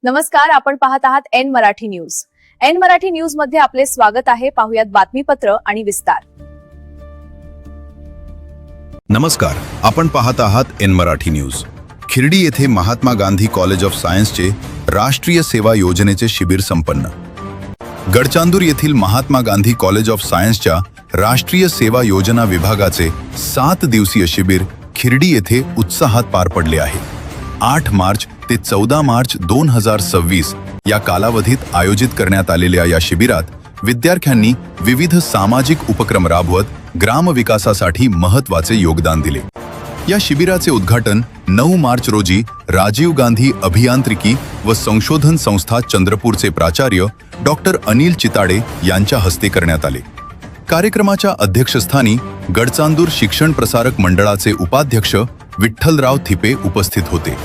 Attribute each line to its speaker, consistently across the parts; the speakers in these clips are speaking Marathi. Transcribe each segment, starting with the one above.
Speaker 1: नमस्कार, आपण पाहत आहात N Marathi news. N Marathi news मध्ये आपले स्वागत आहे. पाहुयात बातमीपत्र आणि विस्तार.
Speaker 2: नमस्कार, आपण पाहत आहात एन मराठी न्यूज. खिर्डी येथे महात्मा गांधी कॉलेज ऑफ सायन्सचे राष्ट्रीय सेवा योजनेचे शिबिर संपन्न. गडचांदूर येथील महात्मा गांधी कॉलेज ऑफ सायन्सच्या राष्ट्रीय सेवा योजना विभागाचे 7 दिवसीय शिबिर खिर्डी येथे उत्साहात पार पडले आहे. 8 मार्च ते 14 मार्च 2026 या कालावधीत आयोजित करण्यात आलेल्या या शिबिरात विद्यार्थ्यांनी विविध सामाजिक उपक्रम राबवत ग्रामविकासासाठी महत्त्वाचे योगदान दिले. या शिबिराचे उद्घाटन 9 मार्च रोजी राजीव गांधी अभियांत्रिकी व संशोधन संस्था चंद्रपूरचे प्राचार्य डॉक्टर अनिल चिताडे यांच्या हस्ते करण्यात आले. कार्यक्रमाच्या अध्यक्षस्थानी गडचांदूर शिक्षण प्रसारक मंडळाचे उपाध्यक्ष विठ्ठलराव थिपे उपस्थित होते.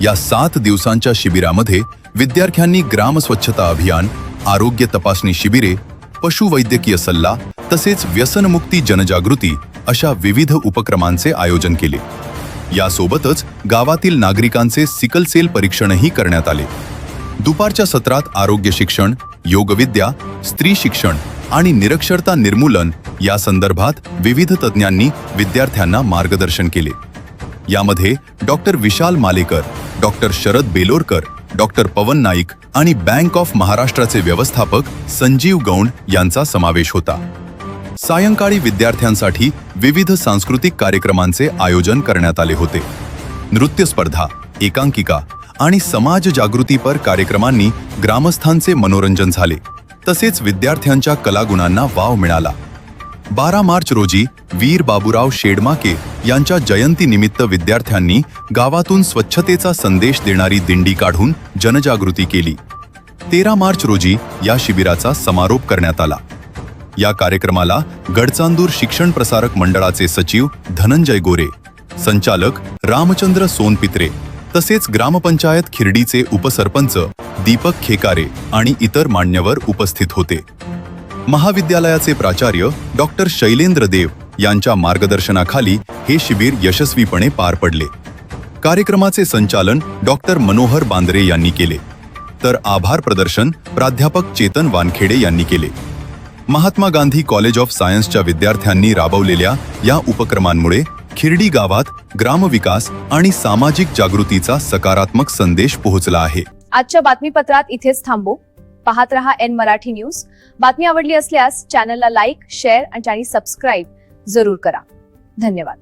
Speaker 2: या 7 दिवसांच्या शिबिरामध्ये विद्यार्थ्यांनी ग्राम स्वच्छता अभियान, आरोग्य तपासणी शिबिरे, पशुवैद्यकीय सल्ला तसेच व्यसनमुक्ती जनजागृती अशा विविध उपक्रमांचे आयोजन केले. यासोबतच गावातील नागरिकांचे सिकल सेल परीक्षणही करण्यात आले. दुपारच्या सत्रात आरोग्य शिक्षण, योगविद्या, स्त्री शिक्षण आणि निरक्षरता निर्मूलन या संदर्भात विविध तज्ञांनी विद्यार्थ्यांना मार्गदर्शन केले. यामध्ये डॉक्टर विशाल मालेकर, डॉक्टर शरद बेलोरकर, डॉक्टर पवन नाईक आणि बँक ऑफ महाराष्ट्राचे व्यवस्थापक संजीव गौंड यांचा समावेश होता. सायंकाळी विद्यार्थ्यांसाठी विविध सांस्कृतिक कार्यक्रमांचे आयोजन करण्यात आले होते. नृत्य स्पर्धा, एकांकिका आणि समाज जागृतीपर कार्यक्रमांनी ग्रामस्थांचे मनोरंजन झाले. तसेच विद्यार्थ्यांच्या कलागुणांना वाव मिळाला. 12 मार्च रोजी वीर बाबूराव शेडमाके यांच्या जयंतीनिमित्त विद्यार्थ्यांनी गावातून स्वच्छतेचा संदेश देणारी दिंडी काढून जनजागृती केली. 13 मार्च रोजी या शिबिराचा समारोप करण्यात आला. या कार्यक्रमाला गडचांदूर शिक्षण प्रसारक मंडळाचे सचिव धनंजय गोरे, संचालक रामचंद्र सोनपित्रे तसेच ग्रामपंचायत खिर्डीचे उपसरपंच दीपक खेकारे आणि इतर मान्यवर उपस्थित होते. महाविद्यालयाचे प्राचार्य डॉक्टर शैलेंद्र देव यांच्या मार्गदर्शनाखाली हे शिबिर यशस्वीपणे पार पडले. कार्यक्रमाचे संचालन डॉक्टर मनोहर बांद्रे यांनी केले, तर आभार प्रदर्शन प्राध्यापक चेतन वानखेडे यांनी केले. महात्मा गांधी कॉलेज ऑफ सायन्सच्या विद्यार्थ्यांनी राबवलेल्या या उपक्रमांमुळे खिर्डी गावात ग्रामविकास आणि सामाजिक जागृतीचा सकारात्मक संदेश पोहोचला आहे.
Speaker 1: आजच्या बातमीपत्रात इथेच थांबू. पाहत रहा एन मराठी न्यूज. बातमी आवडली असल्यास चॅनलला लाईक, शेअर आणि सबस्क्राईब जरूर करा. धन्यवाद.